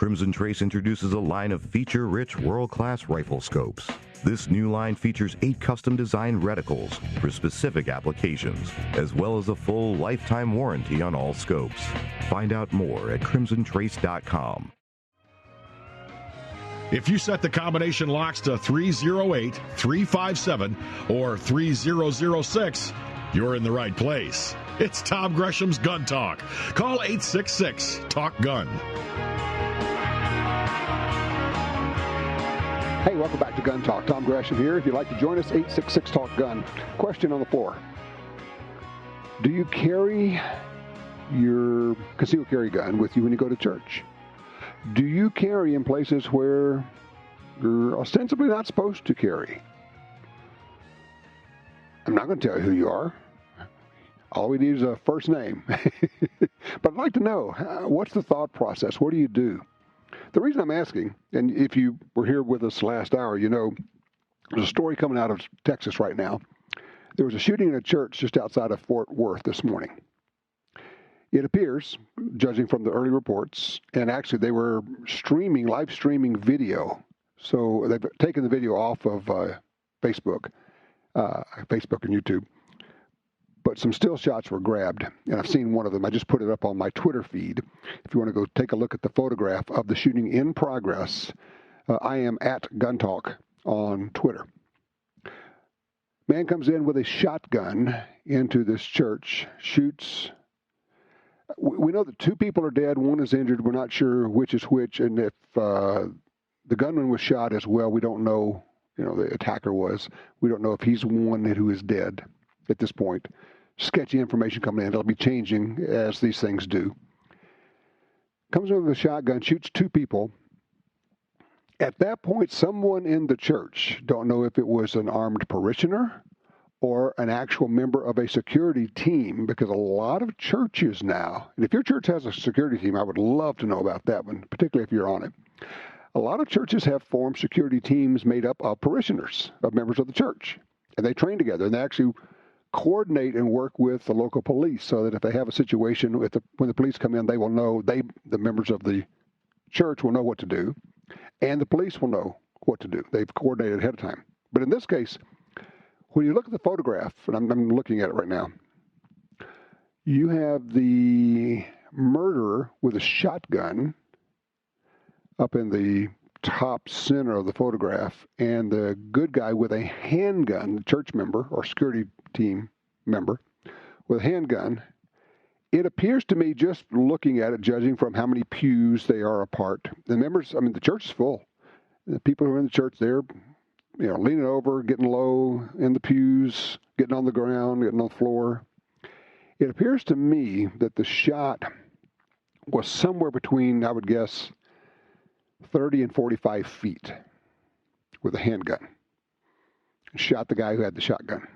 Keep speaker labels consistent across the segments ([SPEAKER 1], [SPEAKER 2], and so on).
[SPEAKER 1] Crimson Trace introduces a line of feature-rich world-class rifle scopes. This new line features 8 custom-designed reticles for specific applications, as well as a full lifetime warranty on all scopes. Find out more at crimsontrace.com.
[SPEAKER 2] If you set the combination locks to 308, 357, or 3006, you're in the right place. It's Tom Gresham's Gun Talk. Call 866-TALK-GUN.
[SPEAKER 3] Hey, welcome back to Gun Talk. Tom Gresham here. If you'd like to join us, 866-TALK-GUN. Question on the floor. Do you carry your concealed carry gun with you when you go to church? Do you carry in places where you're ostensibly not supposed to carry? I'm not going to tell you who you are. All we need is a first name. But I'd like to know, what's the thought process? What do you do? The reason I'm asking, and if you were here with us last hour, you know, there's a story coming out of Texas right now. There was a shooting in a church just outside of Fort Worth this morning. It appears, judging from the early reports, and actually they were live streaming video. So they've taken the video off of Facebook and YouTube. But some still shots were grabbed, and I've seen one of them. I just put it up on my Twitter feed. If you want to go take a look at the photograph of the shooting in progress, I am at Gun Talk on Twitter. Man comes in with a shotgun into this church, shoots. We know that 2 people are dead, 1 is injured. We're not sure which is which, and if the gunman was shot as well, we don't know, the attacker was. We don't know if he's one who is dead at this point. Sketchy information coming in. It'll be changing as these things do. Comes in with a shotgun, shoots 2 people. At that point, someone in the church, don't know if it was an armed parishioner or an actual member of a security team, because a lot of churches now, and if your church has a security team, I would love to know about that one, particularly if you're on it. A lot of churches have formed security teams made up of parishioners, of members of the church, and they train together, and they actually coordinate and work with the local police so that if they have a situation, when the police come in, they will know, the members of the church will know what to do, and the police will know what to do. They've coordinated ahead of time. But in this case, when you look at the photograph, and I'm looking at it right now, you have the murderer with a shotgun up in the top center of the photograph, and the good guy with a handgun, the church member or security team member with a handgun. It appears to me, just looking at it, judging from how many pews they are apart, the members, the church is full. The people who are in the church, they're leaning over, getting low in the pews, getting on the ground, getting on the floor. It appears to me that the shot was somewhere between, I would guess, 30 and 45 feet with a handgun. Shot the guy who had the shotgun.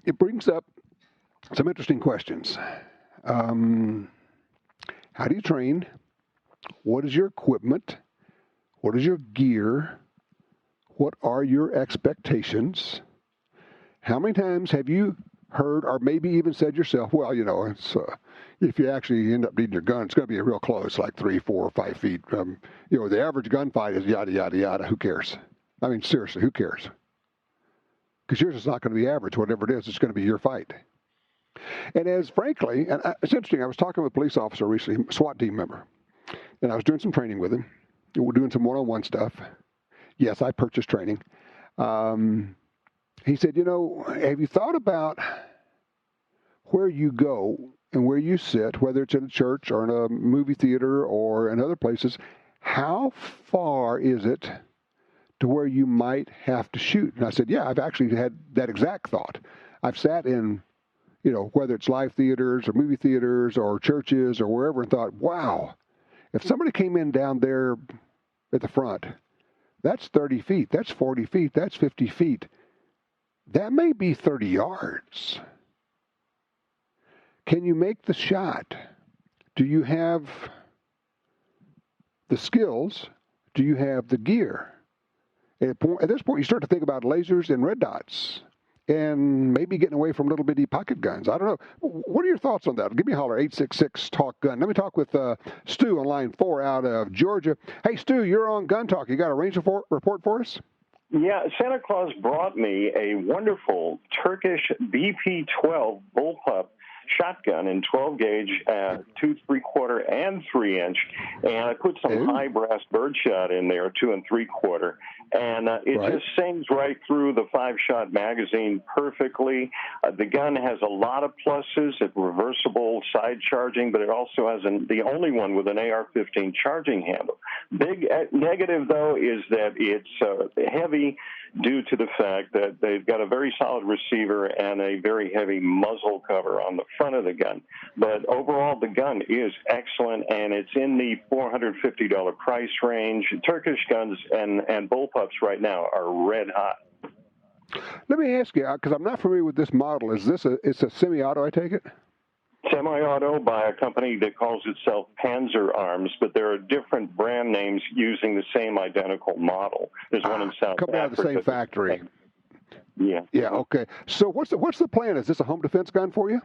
[SPEAKER 3] It brings up some interesting questions. How do you train? What is your equipment? What is your gear? What are your expectations? How many times have you heard, or maybe even said yourself, well, it's if you actually end up needing your gun, it's going to be real close, like 3, 4, or 5 feet. The average gunfight is yada, yada, yada. Who cares? Seriously, who cares? Because yours is not going to be average. Whatever it is, it's going to be your fight. And frankly, it's interesting, I was talking with a police officer recently, SWAT team member, and I was doing some training with him. We're doing some one-on-one stuff. Yes, I purchased training. He said, have you thought about where you go and where you sit, whether it's in a church or in a movie theater or in other places, how far is it to where you might have to shoot? And I said, yeah, I've actually had that exact thought. I've sat in, whether it's live theaters or movie theaters or churches or wherever, and thought, wow, if somebody came in down there at the front, that's 30 feet, that's 40 feet, that's 50 feet. That may be 30 yards. Can you make the shot? Do you have the skills? Do you have the gear? At this point, you start to think about lasers and red dots. and maybe getting away from little bitty pocket guns. I don't know. What are your thoughts on that? Give me a holler, 866-TALK-GUN. Let me talk with Stu on line 4 out of Georgia. Hey, Stu, you're on Gun Talk. You got a range report for us?
[SPEAKER 4] Yeah, Santa Claus brought me a wonderful Turkish BP-12 Bullpup shotgun in 12 gauge, 2 3/4 and 3 inch, and I put some high brass birdshot in there, 2 3/4, and it just sings right through the 5-shot magazine perfectly. The gun has a lot of pluses. It's reversible side charging, but it also has the only one with an AR-15 charging handle. Big negative, though, is that it's heavy due to the fact that they've got a very solid receiver and a very heavy muzzle cover on the front of the gun. But overall, the gun is excellent, and it's in the $450 price range. Turkish guns and bullpups right now are red hot.
[SPEAKER 3] Let me ask you, because I'm not familiar with this model. It's a semi-auto, I take it?
[SPEAKER 4] Semi-auto by a company that calls itself Panzer Arms, but there are different brand names using the same identical model. There's one in South Africa.
[SPEAKER 3] Coming out of the same factory.
[SPEAKER 4] Yeah.
[SPEAKER 3] Yeah, okay. So what's the plan? Is this a home defense gun for you?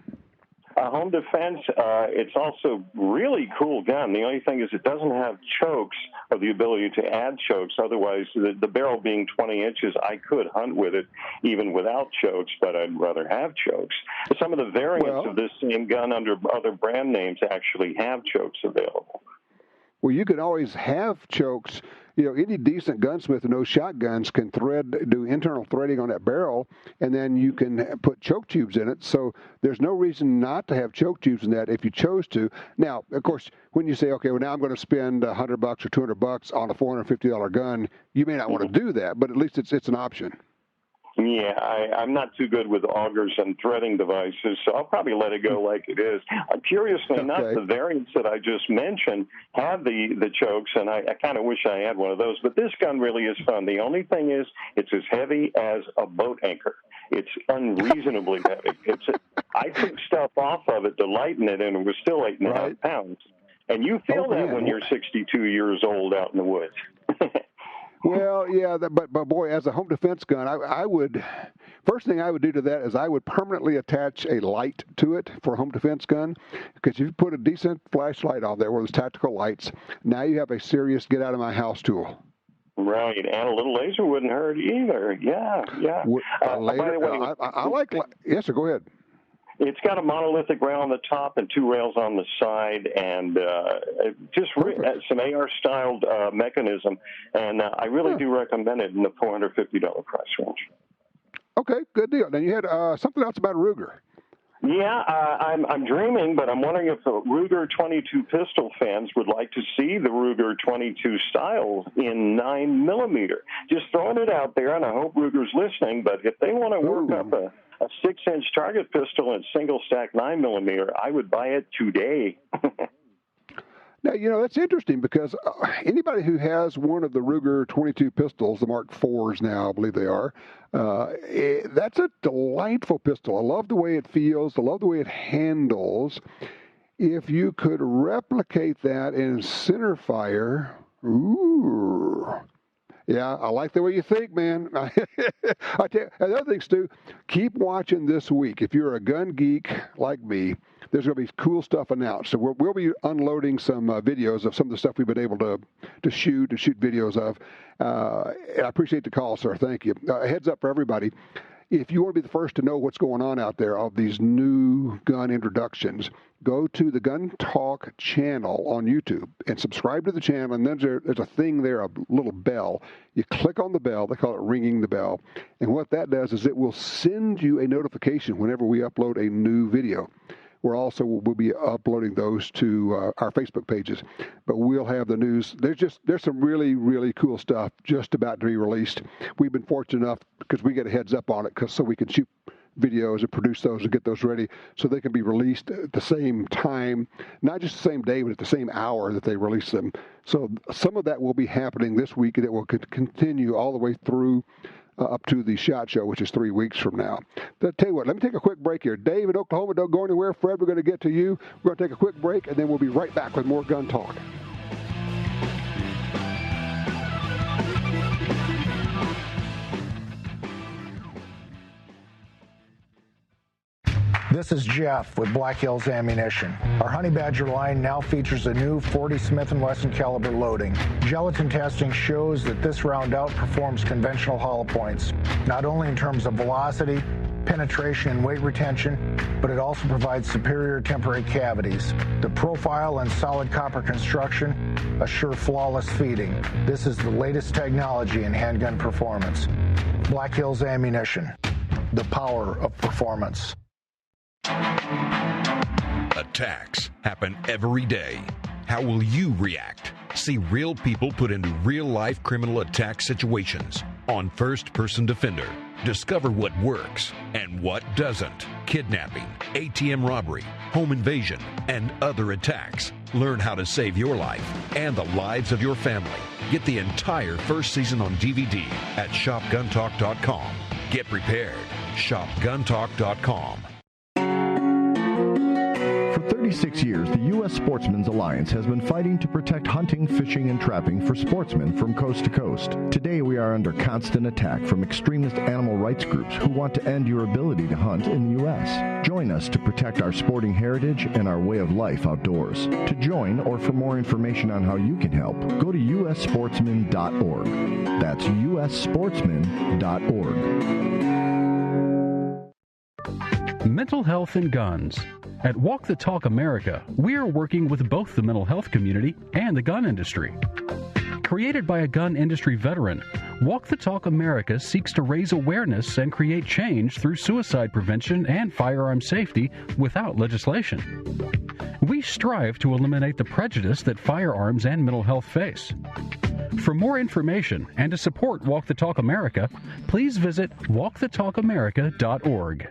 [SPEAKER 4] Home defense, it's also really cool gun. The only thing is it doesn't have chokes or the ability to add chokes. Otherwise, the barrel being 20 inches, I could hunt with it even without chokes, but I'd rather have chokes. Some of the variants of this same gun under other brand names actually have chokes available.
[SPEAKER 3] Well, you can always have chokes. You know, any decent gunsmith who knows shotguns can do internal threading on that barrel, and then you can put choke tubes in it. So there's no reason not to have choke tubes in that if you chose to. Now, of course, when you say, okay, well, now I'm going to spend $100 or $200 on a $450 gun, you may not want to do that, but at least it's an option.
[SPEAKER 4] Yeah, I'm not too good with augers and threading devices, so I'll probably let it go like it is. Curiously enough, the variants that I just mentioned have the chokes, and I kind of wish I had one of those. But this gun really is fun. The only thing is it's as heavy as a boat anchor. It's unreasonably heavy. I took stuff off of it to lighten it, and it was still 8.5 pounds. And you feel that when you're 62 years old out in the woods.
[SPEAKER 3] Well, yeah, but boy, as a home defense gun, I would, first thing I would do to that is I would permanently attach a light to it for a home defense gun, because if you put a decent flashlight on there, one of those tactical lights, now you have a serious get out of my house tool.
[SPEAKER 4] Right, and a little laser wouldn't hurt either. Yeah.
[SPEAKER 3] By the way, I like, yes, sir, go ahead.
[SPEAKER 4] It's got a monolithic rail on the top and 2 rails on the side, and some AR-styled mechanism. And I really do recommend it in the $450 price range. Okay,
[SPEAKER 3] good deal. Then you had something else about Ruger.
[SPEAKER 4] Yeah, I'm dreaming, but I'm wondering if the Ruger 22 pistol fans would like to see the Ruger 22 style in 9mm. Just throwing it out there, and I hope Ruger's listening, but if they want to work up a 6-inch target pistol and single stack 9mm, I would buy it today.
[SPEAKER 3] Now, you know, that's interesting because anybody who has one of the Ruger 22 pistols, the Mark IVs now, I believe they are, that's a delightful pistol. I love the way it feels. I love the way it handles. If you could replicate that in center fire, ooh. Yeah, I like the way you think, man. I tell you, another thing, Stu, keep watching this week. If you're a gun geek like me, there's going to be cool stuff announced. So we'll be unloading some videos of some of the stuff we've been able to shoot videos of. I appreciate the call, sir. Thank you. Heads up for everybody. If you want to be the first to know what's going on out there of these new gun introductions, go to the Gun Talk channel on YouTube and subscribe to the channel. And then there's a thing there, a little bell. You click on the bell. They call it ringing the bell. And what that does is it will send you a notification whenever we upload a new video. We'll be uploading those to our Facebook pages, but we'll have the news. There's some really, really cool stuff just about to be released. We've been fortunate enough because we get a heads up on it so we can shoot videos and produce those and get those ready so they can be released at the same time, not just the same day, but at the same hour that they release them. So some of that will be happening this week, and it will continue all the way through up to the SHOT Show, which is 3 weeks from now. But tell you what, let me take a quick break here. Dave in Oklahoma, don't go anywhere. Fred, we're going to get to you. We're going to take a quick break, and then we'll be right back with more Gun Talk.
[SPEAKER 5] This is Jeff with Black Hills Ammunition. Our Honey Badger line now features a new 40 Smith & Wesson caliber loading. Gelatin testing shows that this round outperforms conventional hollow points, not only in terms of velocity, penetration, and weight retention, but it also provides superior temporary cavities. The profile and solid copper construction assure flawless feeding. This is the latest technology in handgun performance. Black Hills Ammunition, the power of performance.
[SPEAKER 6] Attacks happen every day. How will you react? See real people put into real-life criminal attack situations on First Person Defender. Discover what works and what doesn't. Kidnapping, ATM robbery, home invasion, and other attacks. Learn how to save your life and the lives of your family. Get the entire first season on DVD at shopguntalk.com. Get prepared. shopguntalk.com.
[SPEAKER 7] For 36 years, the U.S. Sportsmen's Alliance has been fighting to protect hunting, fishing, and trapping for sportsmen from coast to coast. Today, we are under constant attack from extremist animal rights groups who want to end your ability to hunt in the U.S. Join us to protect our sporting heritage and our way of life outdoors. To join or for more information on how you can help, go to ussportsman.org. That's ussportsman.org.
[SPEAKER 8] Mental health and guns. At Walk the Talk America, we are working with both the mental health community and the gun industry. Created by a gun industry veteran, Walk the Talk America seeks to raise awareness and create change through suicide prevention and firearm safety without legislation. We strive to eliminate the prejudice that firearms and mental health face. For more information and to support Walk the Talk America, please visit walkthetalkamerica.org.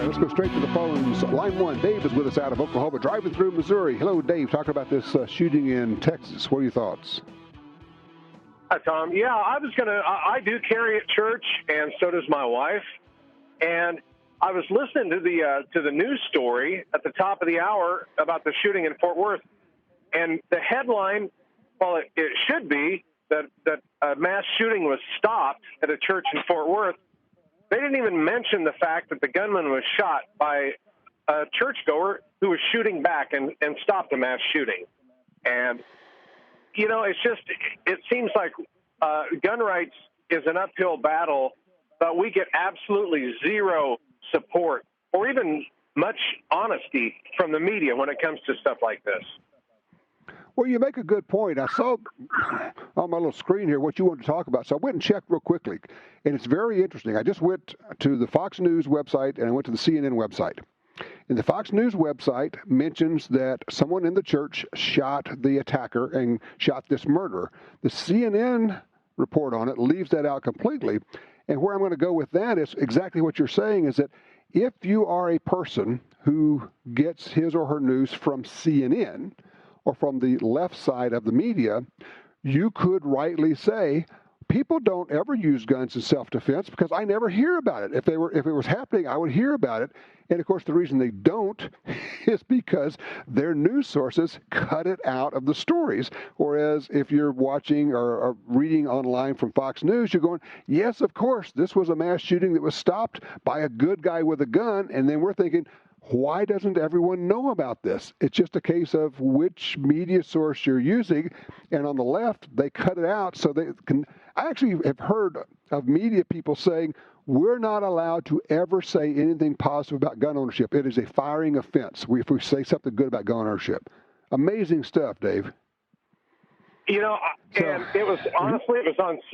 [SPEAKER 3] Let's go straight to the phones. Line 1, Dave is with us out of Oklahoma, driving through Missouri. Hello, Dave. Talking about this shooting in Texas. What are your thoughts?
[SPEAKER 9] Hi, Tom. Yeah, I do carry at church, and so does my wife. And I was listening to the news story at the top of the hour about the shooting in Fort Worth. And the headline, well, it should be that a mass shooting was stopped at a church in Fort Worth. They didn't even mention the fact that the gunman was shot by a churchgoer who was shooting back and stopped the mass shooting. And, you know, it seems like gun rights is an uphill battle, but we get absolutely zero support or even much honesty from the media when it comes to stuff like this.
[SPEAKER 3] Well, you make a good point. I saw on my little screen here what you wanted to talk about, so I went and checked real quickly, and it's very interesting. I just went to the Fox News website, and I went to the CNN website. And the Fox News website mentions that someone in the church shot the attacker and shot this murderer. The CNN report on it leaves that out completely, and where I'm going to go with that is exactly what you're saying, is that if you are a person who gets his or her news from CNN, or from the left side of the media, you could rightly say, people don't ever use guns in self-defense because I never hear about it. If it was happening, I would hear about it. And of course, the reason they don't is because their news sources cut it out of the stories. Whereas if you're watching or reading online from Fox News, you're going, yes, of course, this was a mass shooting that was stopped by a good guy with a gun. And then we're thinking, why doesn't everyone know about this? It's just a case of which media source you're using. And on the left, they cut it out so they can. I actually have heard of media people saying, we're not allowed to ever say anything positive about gun ownership. It is a firing offense if we say something good about gun ownership. Amazing stuff, Dave.
[SPEAKER 9] You know, and it was honestly,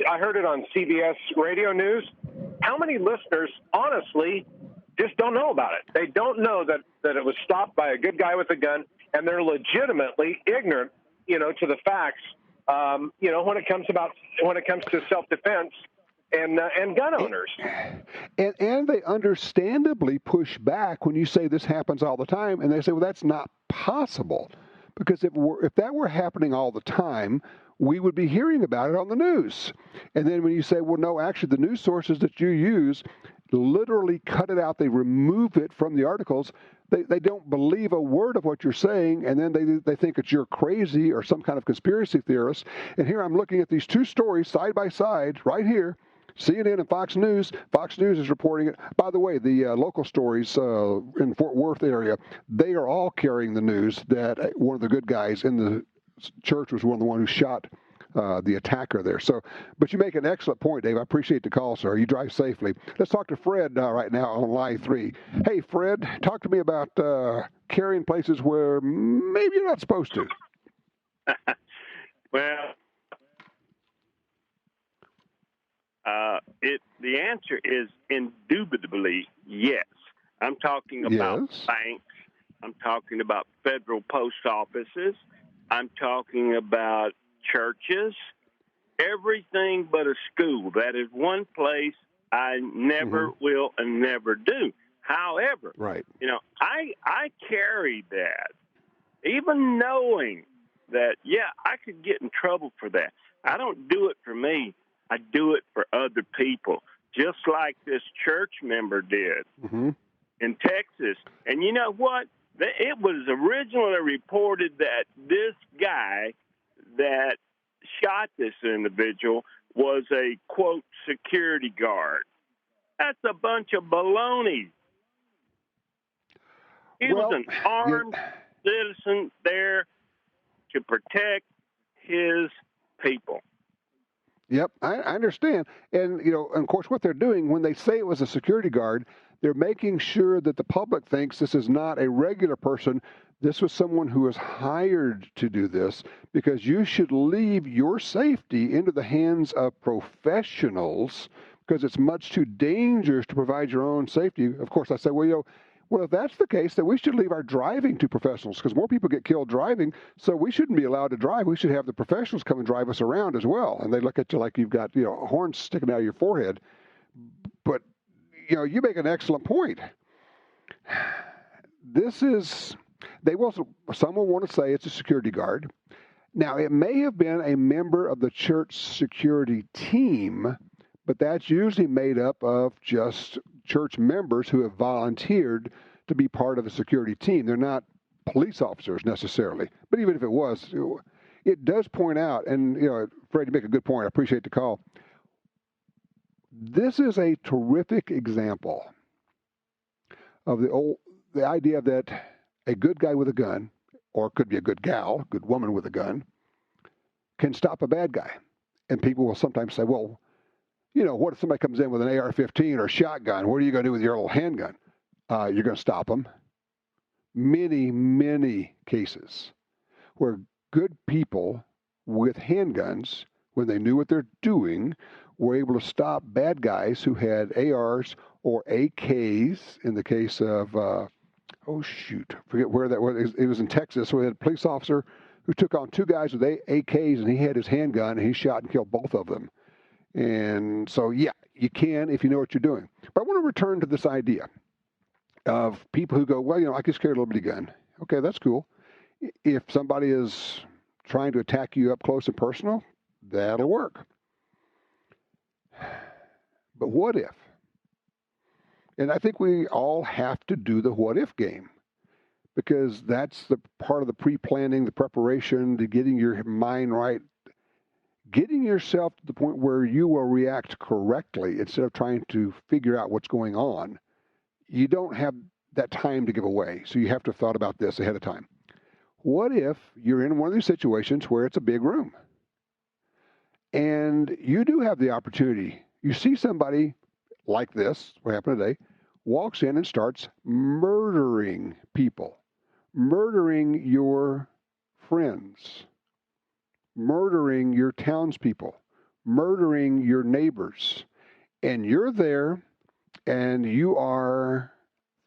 [SPEAKER 9] I heard it on CBS radio news. How many listeners, honestly, just don't know about it? They don't know that it was stopped by a good guy with a gun, and they're legitimately ignorant, to the facts, when it comes to self-defense and gun owners.
[SPEAKER 3] And they understandably push back when you say this happens all the time, and they say, well, that's not possible. Because if that were happening all the time, we would be hearing about it on the news. And then when you say, well, no, actually the news sources that you use literally cut it out, they remove it from the articles, They don't believe a word of what you're saying, and then they think that you're crazy or some kind of conspiracy theorist. And here I'm looking at these two stories side by side right here, CNN and Fox News. Fox News is reporting it. By the way, the local stories in Fort Worth area, they are all carrying the news that one of the good guys in the church was one of the ones who shot the attacker there. So, but you make an excellent point, Dave. I appreciate the call, sir. You drive safely. Let's talk to Fred right now on line 3. Hey, Fred, talk to me about carrying places where maybe you're not supposed to.
[SPEAKER 10] Well, the answer is indubitably yes. I'm talking about banks. I'm talking about federal post offices. I'm talking about churches, everything but a school. That is one place I never will and never do. However, I carry that, even knowing that, I could get in trouble for that. I don't do it for me. I do it for other people, just like this church member did in Texas. And you know what? It was originally reported that this guy that shot this individual was a, quote, security guard. That's a bunch of baloney. He was an armed citizen there to protect his people.
[SPEAKER 3] Yep, I understand. And, and of course, what they're doing when they say it was a security guard, they're making sure that the public thinks this is not a regular person. This was someone who was hired to do this, because you should leave your safety into the hands of professionals, because it's much too dangerous to provide your own safety. Of course, I say, well, if that's the case, then we should leave our driving to professionals, because more people get killed driving, so we shouldn't be allowed to drive. We should have the professionals come and drive us around as well. And they look at you like you've got, horns sticking out of your forehead. But, you make an excellent point. Some will want to say it's a security guard. Now, it may have been a member of the church security team, but that's usually made up of just church members who have volunteered to be part of a security team. They're not police officers necessarily. But even if it was, it does point out, and, Fred, you make a good point. I appreciate the call. This is a terrific example of the idea that a good guy with a gun, or it could be a good gal, good woman with a gun, can stop a bad guy. And people will sometimes say, well, what if somebody comes in with an AR-15 or a shotgun? What are you going to do with your little handgun? You're going to stop them. Many, many cases where good people with handguns, when they knew what they're doing, were able to stop bad guys who had ARs or AKs. In the case of, forget where that was. It was in Texas, where they had a police officer who took on two guys with AKs, and he had his handgun, and he shot and killed both of them. And so, you can if you know what you're doing. But I want to return to this idea of people who go, well, I just carry a little bitty gun. Okay, that's cool. If somebody is trying to attack you up close and personal, that'll work. But what if? And I think we all have to do the what if game, because that's the part of the pre-planning, the preparation, the getting your mind right, getting yourself to the point where you will react correctly instead of trying to figure out what's going on. You don't have that time to give away, so you have to have thought about this ahead of time. What if you're in one of these situations where it's a big room and you do have the opportunity? You see somebody like this, what happened today, walks in and starts murdering people, murdering your friends, murdering your townspeople, murdering your neighbors, and you're there and you are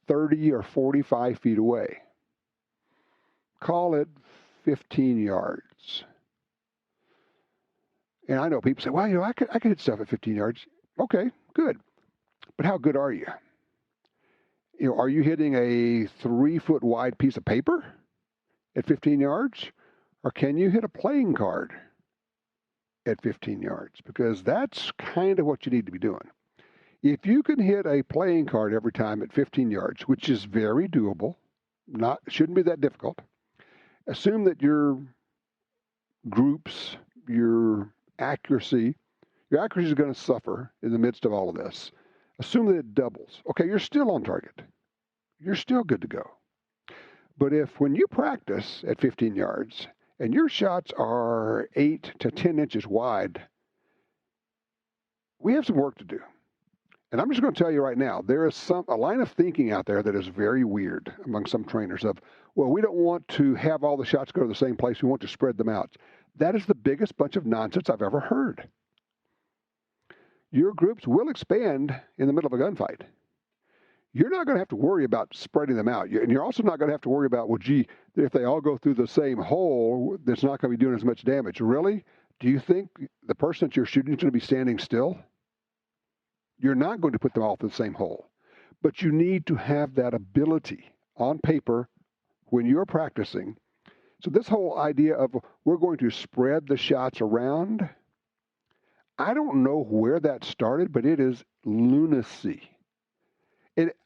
[SPEAKER 3] 30 or 45 feet away. Call it 15 yards. And I know people say, well, I could hit stuff at 15 yards. Okay, good. But how good are you? Are you hitting a 3-foot wide piece of paper at 15 yards? Or can you hit a playing card at 15 yards? Because that's kind of what you need to be doing. If you can hit a playing card every time at 15 yards, which is very doable, shouldn't be that difficult. Assume that your groups, your accuracy is going to suffer in the midst of all of this. Assume that it doubles. Okay, you're still on target. You're still good to go. But if when you practice at 15 yards and your shots are 8 to 10 inches wide, we have some work to do. And I'm just going to tell you right now, there is a line of thinking out there that is very weird among some trainers of, well, we don't want to have all the shots go to the same place. We want to spread them out. That is the biggest bunch of nonsense I've ever heard. Your groups will expand in the middle of a gunfight. You're not going to have to worry about spreading them out. And you're also not going to have to worry about, well, gee, if they all go through the same hole, that's not going to be doing as much damage. Really? Do you think the person that you're shooting is going to be standing still? You're not going to put them all through the same hole. But you need to have that ability on paper when you're practicing. So this whole idea of we're going to spread the shots around, I don't know where that started, but it is lunacy.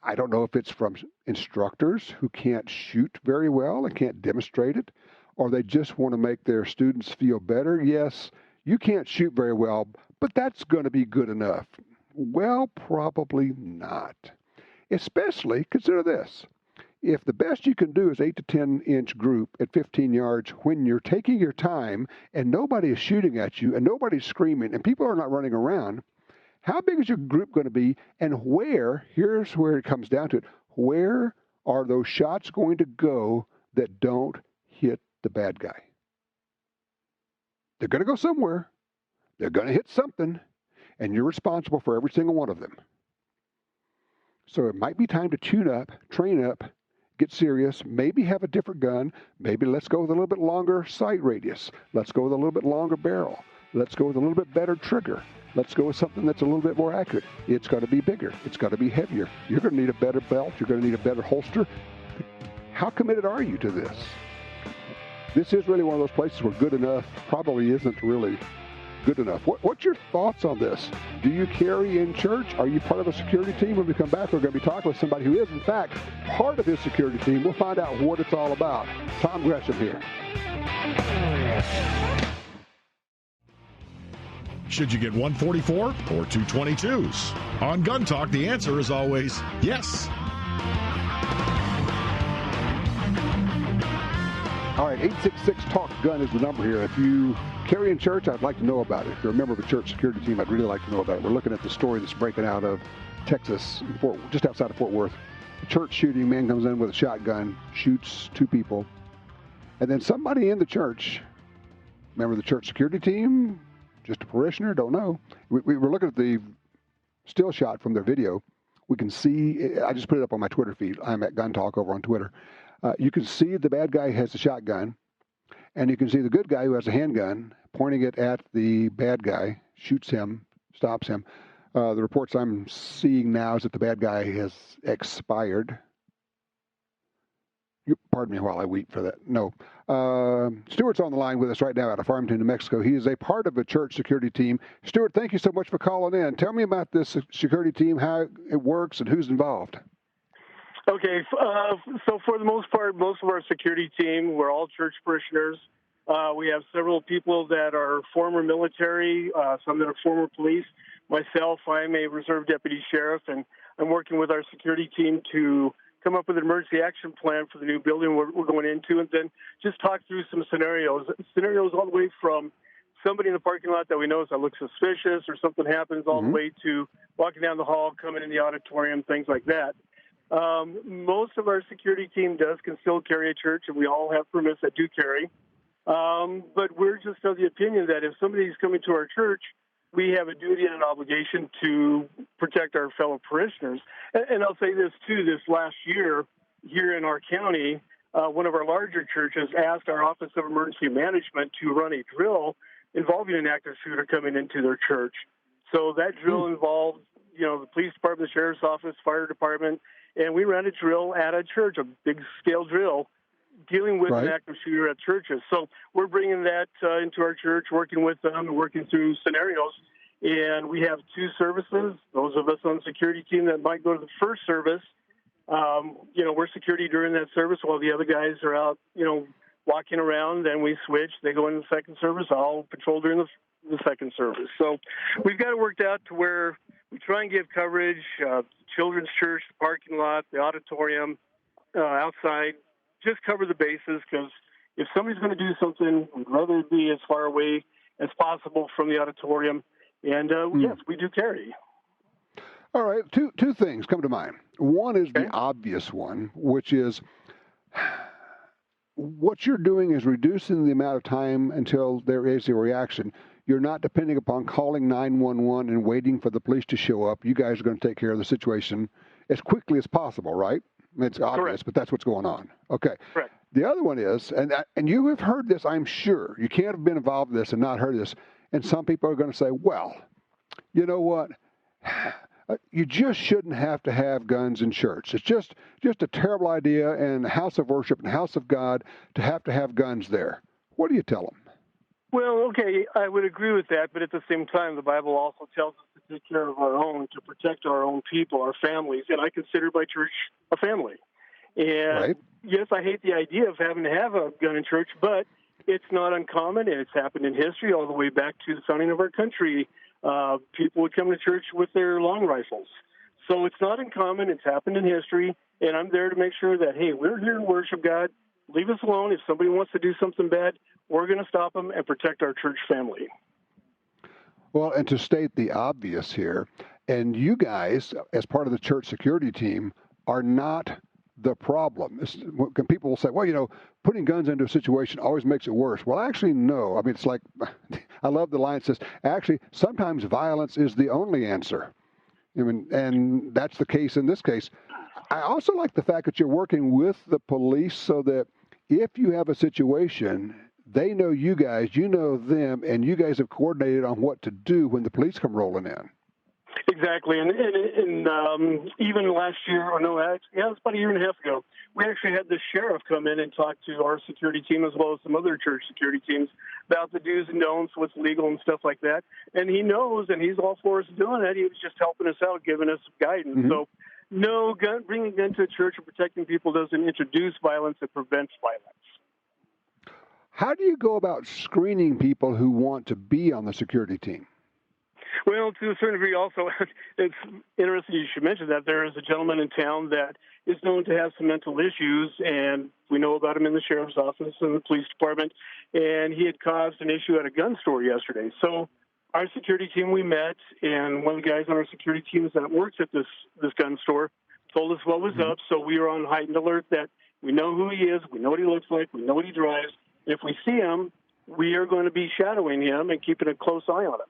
[SPEAKER 3] I don't know if it's from instructors who can't shoot very well and can't demonstrate it, or they just want to make their students feel better. Yes, you can't shoot very well, but that's going to be good enough. Well, probably not. Especially, consider this. If the best you can do is 8 to 10 inch group at 15 yards when you're taking your time and nobody is shooting at you and nobody's screaming and people are not running around, how big is your group going to be, and here's where it comes down to it, where are those shots going to go that don't hit the bad guy? They're going to go somewhere. They're going to hit something, and you're responsible for every single one of them. So it might be time to tune up, train up, get serious, maybe have a different gun. Maybe let's go with a little bit longer sight radius. Let's go with a little bit longer barrel. Let's go with a little bit better trigger. Let's go with something that's a little bit more accurate. It's got to be bigger. It's got to be heavier. You're going to need a better belt. You're going to need a better holster. How committed are you to this? This is really one of those places where good enough probably isn't really good enough. What's your thoughts on this? Do you carry in church? Are you part of a security team? When we come back, we're going to be talking with somebody who is, in fact, part of his security team. We'll find out what it's all about. Tom Gresham here.
[SPEAKER 2] Should you get 144 or 222s? On Gun Talk, the answer is always yes.
[SPEAKER 3] All right, 866-TALK-GUN is the number here. If you carry in church, I'd like to know about it. If you're a member of a church security team, I'd really like to know about it. We're looking at the story that's breaking out of Texas, just outside of Fort Worth. A church shooting, man comes in with a shotgun, shoots 2 people. And then somebody in the church, member of the church security team, just a parishioner, don't know. We were looking at the still shot from their video. We can see, I just put it up on my Twitter feed. I'm at Gun Talk over on Twitter. You can see the bad guy has a shotgun, and you can see the good guy who has a handgun pointing it at the bad guy, shoots him, stops him. The reports I'm seeing now is that the bad guy has expired. Pardon me while I weep for that. No. Stuart's on the line with us right now out of Farmington, New Mexico. He is a part of a church security team. Stuart, thank you so much for calling in. Tell me about this security team, how it works, and who's involved.
[SPEAKER 11] Okay, so for the most part, most of our security team, we're all church parishioners. We have several people that are former military, some that are former police. Myself, I'm a reserve deputy sheriff, and I'm working with our security team to come up with an emergency action plan for the new building we're going into, and then just talk through some scenarios all the way from somebody in the parking lot that we know that looks suspicious or something happens, all the way to walking down the hall, coming in the auditorium, things like that. Most of our security team can still carry a church, and we all have permits that do carry. But we're just of the opinion that if somebody's coming to our church, we have a duty and an obligation to protect our fellow parishioners. And I'll say this, too. This last year here in our county, one of our larger churches asked our Office of Emergency Management to run a drill involving an active shooter coming into their church. So that drill involved, the police department, the sheriff's office, fire department, and we ran a drill at a church, a big-scale drill, dealing with an active shooter at churches. So we're bringing that into our church, working with them, and working through scenarios. And we have 2 services. Those of us on the security team that might go to the first service we're security during that service while the other guys are out, walking around. Then we switch. They go into the second service. I'll patrol during the second service. So we've got it worked out to where we try and give coverage, children's church, the parking lot, the auditorium, outside, just cover the bases, because if somebody's going to do something, we'd rather be as far away as possible from the auditorium. And yes, we do carry.
[SPEAKER 3] All right, two things come to mind. One is the obvious one, which is what you're doing is reducing the amount of time until there is a reaction. You're not depending upon calling 911 and waiting for the police to show up. You guys are going to take care of the situation as quickly as possible, right? I mean, it's obvious, correct, but that's what's going on. Okay.
[SPEAKER 11] Correct.
[SPEAKER 3] The other one is, and you have heard this, I'm sure. You can't have been involved in this and not heard this. And some people are going to say, well, you know what? You just shouldn't have to have guns in church. It's just a terrible idea in a house of worship and house of God to have guns there. What do you tell them?
[SPEAKER 11] Well, okay, I would agree with that, but at the same time, the Bible also tells us to take care of our own, to protect our own people, our families, and I consider my church a family. And yes, I hate the idea of having to have a gun in church, but it's not uncommon, and it's happened in history all the way back to the founding of our country. People would come to church with their long rifles. So it's not uncommon. It's happened in history, and I'm there to make sure that, hey, we're here to worship God. Leave us alone. If somebody wants to do something bad, we're going to stop them and protect our church family.
[SPEAKER 3] Well, and to state the obvious here, and you guys, as part of the church security team, are not the problem. People will say, well, putting guns into a situation always makes it worse. Well, actually, no. I mean, it's like, I love the line that says, actually, sometimes violence is the only answer. I mean, and that's the case in this case. I also like the fact that you're working with the police so that if you have a situation, they know you guys, you know them, and you guys have coordinated on what to do when the police come rolling in.
[SPEAKER 11] Exactly, and even last year, it was about a year and a half ago, we actually had the sheriff come in and talk to our security team as well as some other church security teams about the do's and don'ts, what's legal and stuff like that. And he knows, and he's all for us doing that. He was just helping us out, giving us guidance. Mm-hmm. So no, bringing a gun to a church and protecting people doesn't introduce violence, it prevents violence.
[SPEAKER 3] How do you go about screening people who want to be on the security team?
[SPEAKER 11] Well, to a certain degree also, it's interesting you should mention that. There is a gentleman in town that is known to have some mental issues, and we know about him in the sheriff's office and the police department, and he had caused an issue at a gun store yesterday. So our security team, we met, and one of the guys on our security team that works at this gun store told us what was up, so we were on heightened alert that we know who he is, we know what he looks like, we know what he drives, and if we see him, we are going to be shadowing him and keeping a close eye on him.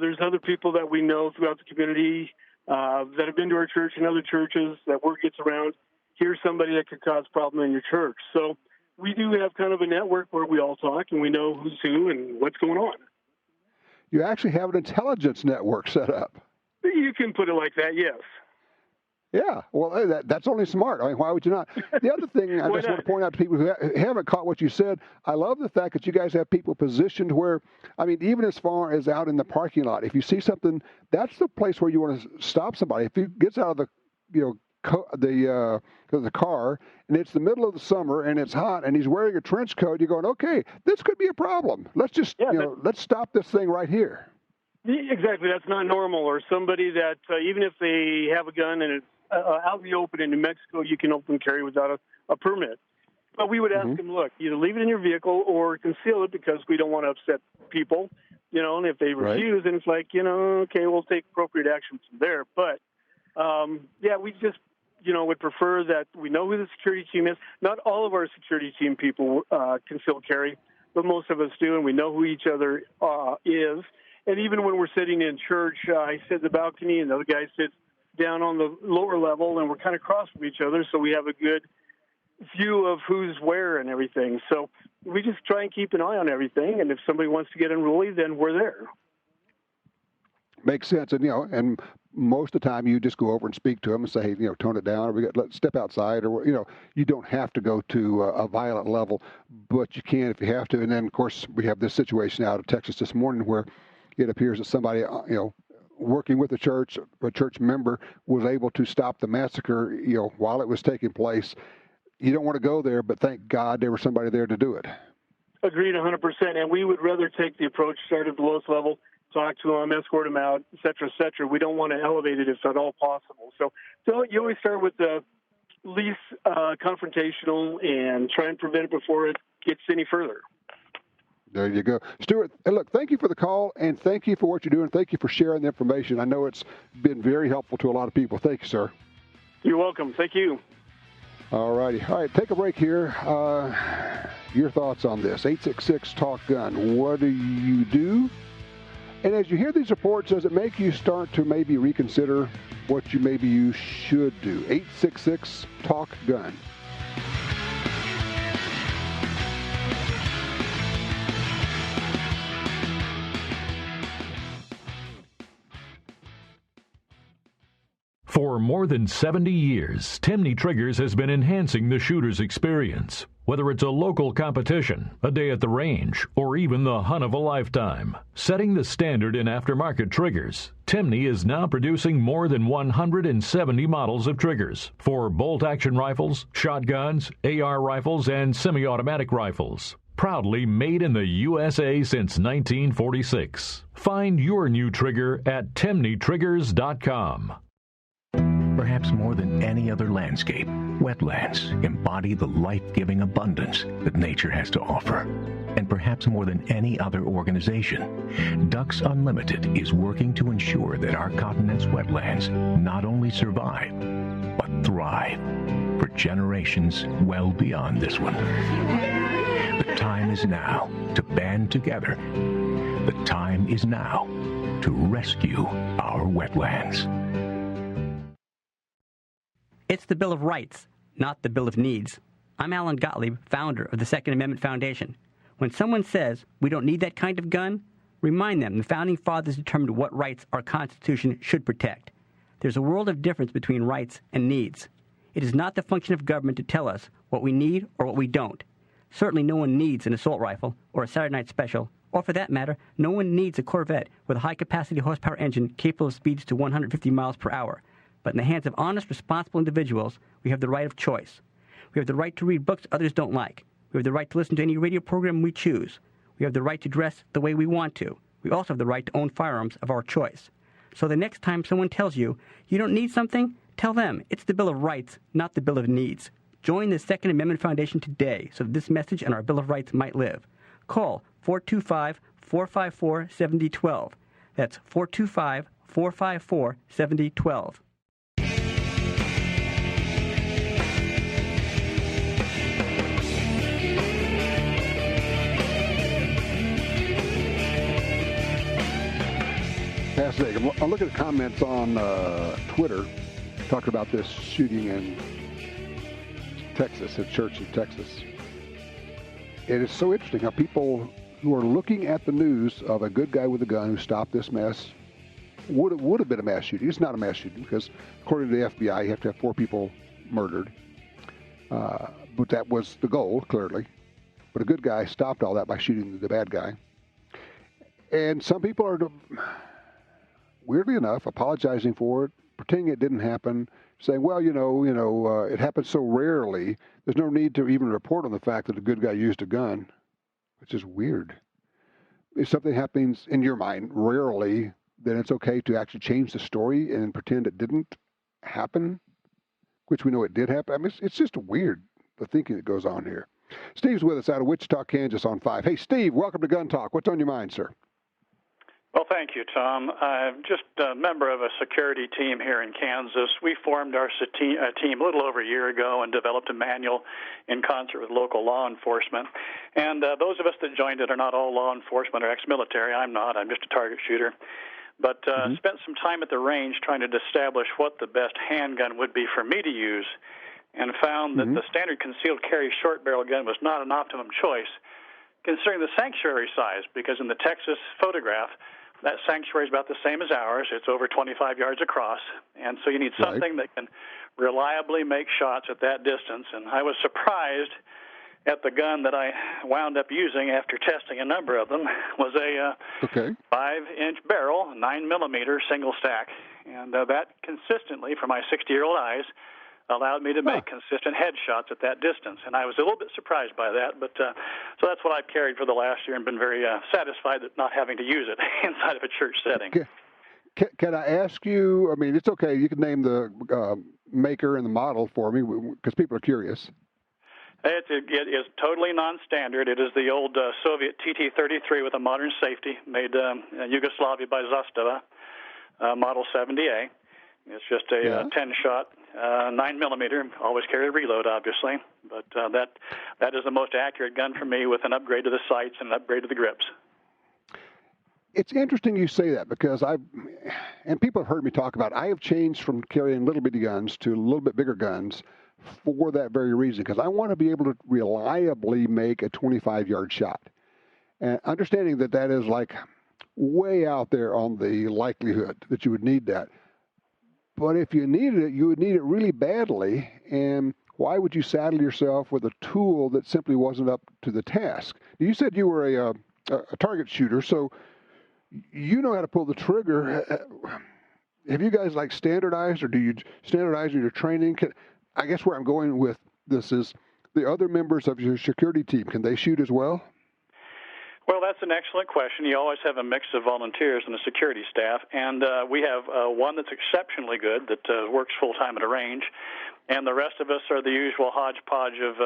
[SPEAKER 11] There's other people that we know throughout the community that have been to our church and other churches that word gets around. Here's somebody that could cause problem in your church. So we do have kind of a network where we all talk and we know who's who and what's going on.
[SPEAKER 3] You actually have an intelligence network set up.
[SPEAKER 11] You can put it like that, yes.
[SPEAKER 3] Yeah, well, that's only smart. I mean, why would you not? The other thing I just want to point out to people who haven't caught what you said, I love the fact that you guys have people positioned where, I mean, even as far as out in the parking lot, if you see something, that's the place where you want to stop somebody. If he gets out of the car and it's the middle of the summer and it's hot and he's wearing a trench coat, you're going, okay, this could be a problem. Let's just, let's stop this thing right here.
[SPEAKER 11] Exactly, that's not normal. Or somebody that even if they have a gun and it's out in the open in New Mexico, you can open carry without a permit. But we would ask them, look, either leave it in your vehicle or conceal it because we don't want to upset people, and if they refuse, then it's like, okay, we'll take appropriate action from there. But, we just, would prefer that we know who the security team is. Not all of our security team people conceal carry, but most of us do, and we know who each other is. And even when we're sitting in church, I sit in the balcony and the other guy sits down on the lower level, and we're kind of cross from each other, so we have a good view of who's where and everything. So we just try and keep an eye on everything, and if somebody wants to get unruly, then we're there.
[SPEAKER 3] Makes sense. And, and most of the time you just go over and speak to them and say, hey, tone it down, or let's step outside, or, you don't have to go to a violent level, but you can if you have to. And then, of course, we have this situation out of Texas this morning where it appears that somebody, working with the church, a church member was able to stop the massacre, while it was taking place. You don't want to go there, but thank God there was somebody there to do it.
[SPEAKER 11] Agreed 100%. And we would rather take the approach, start at the lowest level, talk to them, escort them out, et cetera, et cetera. We don't want to elevate it if at all possible. So you always start with the least confrontational and try and prevent it before it gets any further.
[SPEAKER 3] There you go. Stuart, look, thank you for the call, and thank you for what you're doing. Thank you for sharing the information. I know it's been very helpful to a lot of people. Thank you, sir.
[SPEAKER 11] You're welcome. Thank you.
[SPEAKER 3] All righty. All right, take a break here. Your thoughts on this. 866 Talk Gun. What do you do? And as you hear these reports, does it make you start to maybe reconsider what you should do? 866 Talk Gun.
[SPEAKER 12] For more than 70 years, Timney Triggers has been enhancing the shooter's experience. Whether it's a local competition, a day at the range, or even the hunt of a lifetime. Setting the standard in aftermarket triggers, Timney is now producing more than 170 models of triggers for bolt-action rifles, shotguns, AR rifles, and semi-automatic rifles. Proudly made in the USA since 1946. Find your new trigger at TimneyTriggers.com.
[SPEAKER 13] Perhaps more than any other landscape, wetlands embody the life-giving abundance that nature has to offer. And perhaps more than any other organization, Ducks Unlimited is working to ensure that our continent's wetlands not only survive, but thrive for generations well beyond this one. The time is now to band together. The time is now to rescue our wetlands.
[SPEAKER 14] It's the Bill of Rights, not the Bill of Needs. I'm Alan Gottlieb, founder of the Second Amendment Foundation. When someone says we don't need that kind of gun, remind them the Founding Fathers determined what rights our Constitution should protect. There's a world of difference between rights and needs. It is not the function of government to tell us what we need or what we don't. Certainly no one needs an assault rifle or a Saturday Night Special, or for that matter, no one needs a Corvette with a high-capacity horsepower engine capable of speeds to 150 miles per hour. But in the hands of honest, responsible individuals, we have the right of choice. We have the right to read books others don't like. We have the right to listen to any radio program we choose. We have the right to dress the way we want to. We also have the right to own firearms of our choice. So the next time someone tells you, you don't need something, tell them it's the Bill of Rights, not the Bill of Needs. Join the Second Amendment Foundation today so that this message and our Bill of Rights might live. Call 425-454-7012. That's 425-454-7012.
[SPEAKER 3] Fascinating. I'll look at the comments on Twitter talking about this shooting in Texas, a church in Texas. It is so interesting how people who are looking at the news of a good guy with a gun who stopped this mess would have been a mass shooting. It's not a mass shooting because, according to the FBI, you have to have 4 people murdered. But that was the goal, clearly. But a good guy stopped all that by shooting the bad guy. And some people are, weirdly enough, apologizing for it, pretending it didn't happen, saying, well, it happens so rarely, there's no need to even report on the fact that a good guy used a gun, which is weird. If something happens in your mind rarely, then it's okay to actually change the story and pretend it didn't happen, which we know it did happen. I mean, it's just weird, the thinking that goes on here. Steve's with us out of Wichita, Kansas on 5. Hey, Steve, welcome to Gun Talk. What's on your mind, sir?
[SPEAKER 15] Well, thank you, Tom. I'm just a member of a security team here in Kansas. We formed our team a little over a year ago and developed a manual in concert with local law enforcement. And those of us that joined it are not all law enforcement or ex-military. I'm not. I'm just a target shooter. But spent some time at the range trying to establish what the best handgun would be for me to use, and found that the standard concealed carry short barrel gun was not an optimum choice, considering the sanctuary size, because in the Texas photograph, that sanctuary is about the same as ours. It's over 25 yards across, and so you need something that can reliably make shots at that distance. And I was surprised at the gun that I wound up using after testing a number of them was a 5-inch barrel, 9mm single stack. And that consistently, for my 60-year-old eyes, allowed me to make consistent headshots at that distance. And I was a little bit surprised by that, but so that's what I've carried for the last year and been very satisfied at not having to use it inside of a church setting.
[SPEAKER 3] Can I ask you, I mean, it's okay, you can name the maker and the model for me, because people are curious.
[SPEAKER 15] It is totally non-standard. It is the old Soviet TT-33 with a modern safety, made in Yugoslavia by Zastava, Model 70A. It's just a 10-shot, 9mm. Always carry a reload, obviously, but that is the most accurate gun for me, with an upgrade to the sights and an upgrade to the grips.
[SPEAKER 3] It's interesting you say that, because and people have heard me talk about it, I have changed from carrying little bitty guns to a little bit bigger guns for that very reason, because I want to be able to reliably make a 25-yard shot. And understanding that is like way out there on the likelihood that you would need that. But if you needed it, you would need it really badly. And why would you saddle yourself with a tool that simply wasn't up to the task? You said you were a target shooter, so you know how to pull the trigger. Have you guys standardized, or do you standardize in your training? I guess where I'm going with this is the other members of your security team, can they shoot as well?
[SPEAKER 15] Well, that's an excellent question. You always have a mix of volunteers and a security staff, and we have one that's exceptionally good that works full-time at a range, and the rest of us are the usual hodgepodge of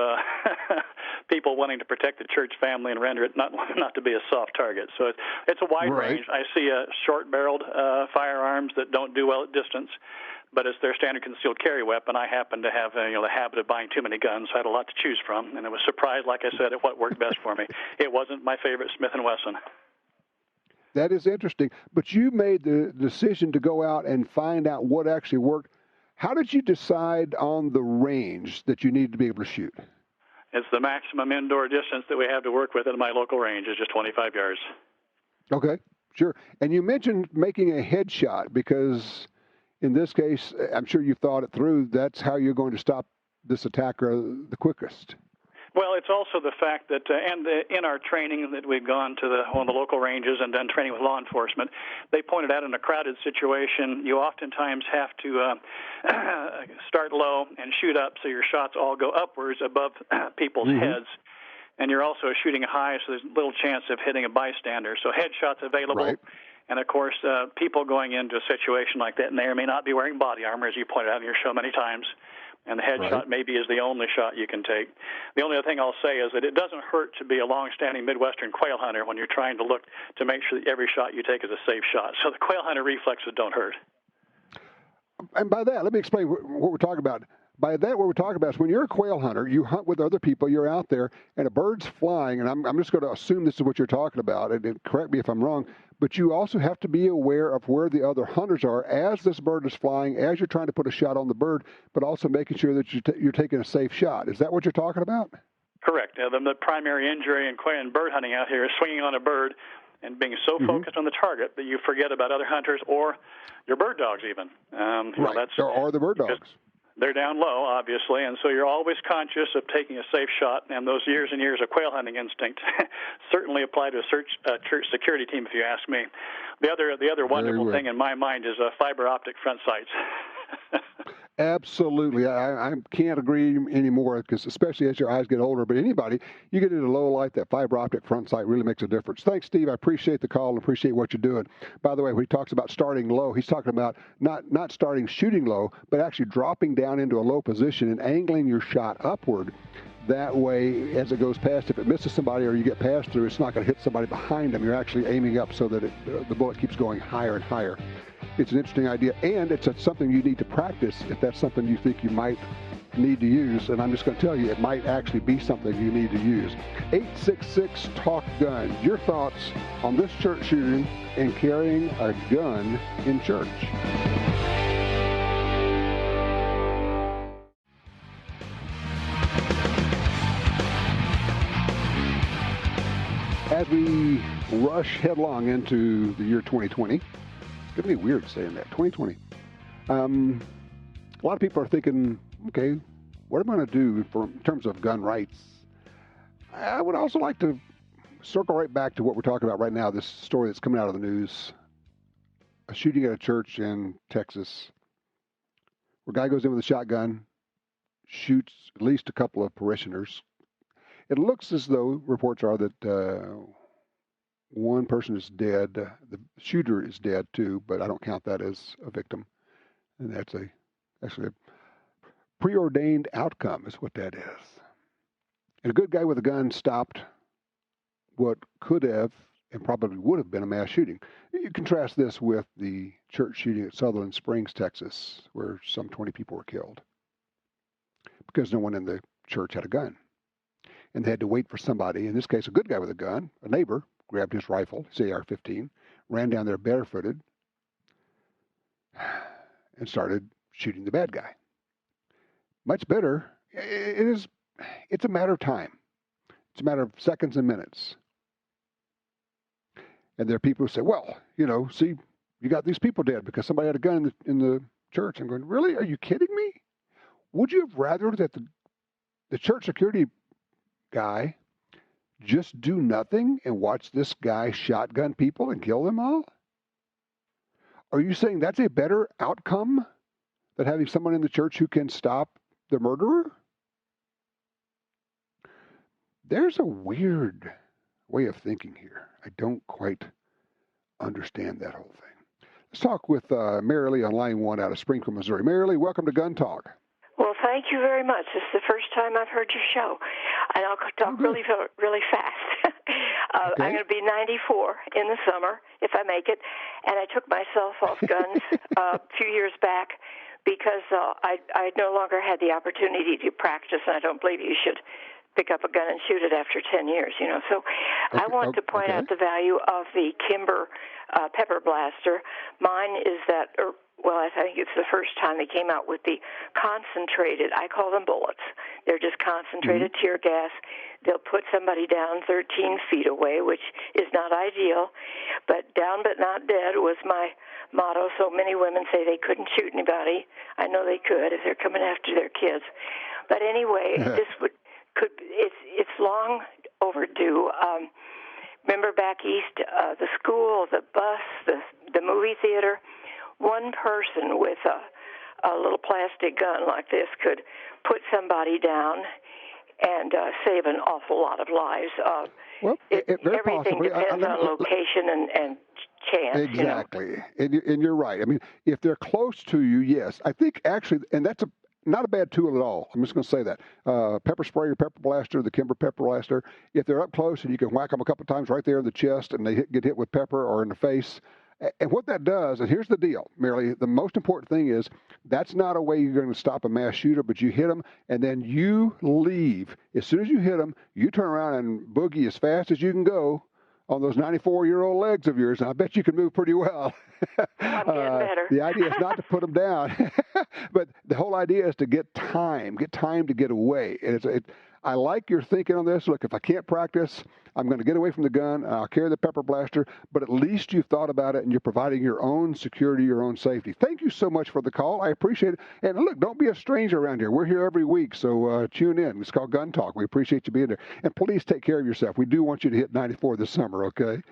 [SPEAKER 15] people wanting to protect the church family and render it not to be a soft target. So it's a wide range. I see short-barreled firearms that don't do well at distance, but it's their standard concealed carry weapon. I happen to have the habit of buying too many guns, so I had a lot to choose from, and I was surprised, like I said, at what worked best for me. It wasn't my favorite Smith & Wesson.
[SPEAKER 3] That is interesting. But you made the decision to go out and find out what actually worked. How did you decide on the range that you needed to be able to shoot?
[SPEAKER 15] It's the maximum indoor distance that we have to work with at my local range is just 25 yards.
[SPEAKER 3] Okay, sure. And you mentioned making a headshot because in this case, I'm sure you've thought it through. That's how you're going to stop this attacker the quickest.
[SPEAKER 15] Well, it's also the fact that, in our training that we've gone to on the local ranges and done training with law enforcement, they pointed out in a crowded situation, you oftentimes have to start low and shoot up so your shots all go upwards above people's heads. And you're also shooting high, so there's little chance of hitting a bystander. So headshots available. Right. And, of course, people going into a situation like that may or may not be wearing body armor, as you pointed out in your show many times. And the headshot maybe is the only shot you can take. The only other thing I'll say is that it doesn't hurt to be a long-standing Midwestern quail hunter when you're trying to look to make sure that every shot you take is a safe shot. So the quail hunter reflexes don't hurt.
[SPEAKER 3] And by that, let me explain what we're talking about. By that, what we're talking about is when you're a quail hunter, you hunt with other people, you're out there, and a bird's flying, and I'm just going to assume this is what you're talking about, and correct me if I'm wrong, but you also have to be aware of where the other hunters are as this bird is flying, as you're trying to put a shot on the bird, but also making sure that you're taking a safe shot. Is that what you're talking about?
[SPEAKER 15] Correct. The primary injury in quail and bird hunting out here is swinging on a bird and being so focused on the target that you forget about other hunters or your bird dogs even.
[SPEAKER 3] Or the bird dogs.
[SPEAKER 15] They're down low, obviously, and so you're always conscious of taking a safe shot, and those years and years of quail hunting instinct certainly apply to a church security team, if you ask me. The other wonderful thing in my mind is fiber optic front sights.
[SPEAKER 3] Absolutely. I can't agree anymore, because especially as your eyes get older, but anybody, you get into low light, that fiber optic front sight really makes a difference. Thanks, Steve. I appreciate the call and appreciate what you're doing. By the way, when he talks about starting low, he's talking about not starting shooting low, but actually dropping down into a low position and angling your shot upward. That way, as it goes past, if it misses somebody or you get past through, it's not going to hit somebody behind them. You're actually aiming up so that the bullet keeps going higher and higher. It's an interesting idea, and it's something you need to practice if that's something you think you might need to use. And I'm just going to tell you, it might actually be something you need to use. 866-TALK-GUN. Your thoughts on this church shooting and carrying a gun in church. As we rush headlong into the year 2020, it's going to be weird saying that, 2020. A lot of people are thinking, okay, what am I going to do in terms of gun rights? I would also like to circle right back to what we're talking about right now, this story that's coming out of the news. A shooting at a church in Texas where a guy goes in with a shotgun, shoots at least a couple of parishioners. It looks as though reports are that one person is dead. The shooter is dead too, but I don't count that as a victim. And that's actually a preordained outcome is what that is. And a good guy with a gun stopped what could have and probably would have been a mass shooting. You contrast this with the church shooting at Sutherland Springs, Texas, where some 20 people were killed because no one in the church had a gun. And they had to wait for somebody, in this case a good guy with a gun, a neighbor, grabbed his rifle, his AR-15, ran down there barefooted, and started shooting the bad guy. Much better. It's a matter of time. It's a matter of seconds and minutes. And there are people who say, well, see, you got these people dead because somebody had a gun in the church. I'm going, really? Are you kidding me? Would you have rather that the church security guy just do nothing and watch this guy shotgun people and kill them all? Are you saying that's a better outcome than having someone in the church who can stop the murderer? There's a weird way of thinking here. I don't quite understand that whole thing. Let's talk with Mary Lee on line 1 out of Springfield, Missouri. Mary Lee, welcome to Gun Talk.
[SPEAKER 16] Well, thank you very much. This is the first time I've heard your show, and I'll talk really fast. Okay. I'm going to be 94 in the summer, if I make it, and I took myself off guns a few years back because I no longer had the opportunity to practice, and I don't believe you should pick up a gun and shoot it after 10 years, So I want to point out the value of the Kimber pepper blaster. Mine is that, I think it's the first time they came out with the concentrated, I call them bullets. They're just concentrated tear gas. They'll put somebody down 13 feet away, which is not ideal, but down but not dead was my motto. So many women say they couldn't shoot anybody. I know they could if they're coming after their kids. But anyway, it's long overdue. Remember back east, the school, the bus, the movie theater, one person with a little plastic gun like this could put somebody down and save an awful lot of lives. Everything depends on location and chance.
[SPEAKER 3] Exactly. And you're right. I mean, if they're close to you, yes. I think actually, and that's not a bad tool at all. I'm just going to say that. Pepper spray or pepper blaster, the Kimber pepper blaster, if they're up close and you can whack them a couple of times right there in the chest and they get hit with pepper or in the face. And what that does, and here's the deal, Mary Lee, the most important thing is that's not a way you're going to stop a mass shooter, but you hit them and then you leave. As soon as you hit them, you turn around and boogie as fast as you can go on those 94-year-old legs of yours, and I bet you can move pretty well.
[SPEAKER 16] I'm getting better.
[SPEAKER 3] The idea is not to put them down, but the whole idea is to get time to get away. And I like your thinking on this. Look, if I can't practice, I'm going to get away from the gun, and I'll carry the pepper blaster, but at least you've thought about it, and you're providing your own security, your own safety. Thank you so much for the call. I appreciate it. And look, don't be a stranger around here. We're here every week, so tune in. It's called Gun Talk. We appreciate you being there. And please take care of yourself. We do want you to hit 94 this summer, okay?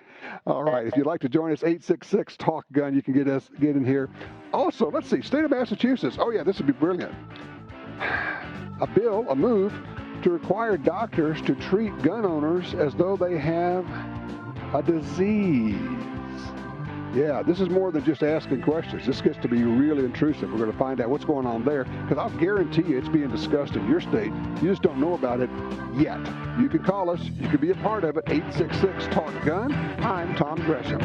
[SPEAKER 3] All right. If you'd like to join us, 866-TALK-GUN. You can get in here. Also, let's see, state of Massachusetts. Oh, yeah, this would be brilliant. A move to require doctors to treat gun owners as though they have a disease. Yeah, this is more than just asking questions. This gets to be really intrusive. We're going to find out what's going on there, because I'll guarantee you it's being discussed in your state. You just don't know about it yet. You can call us. You can be a part of it. 866-TALK-GUN. I'm Tom Gresham.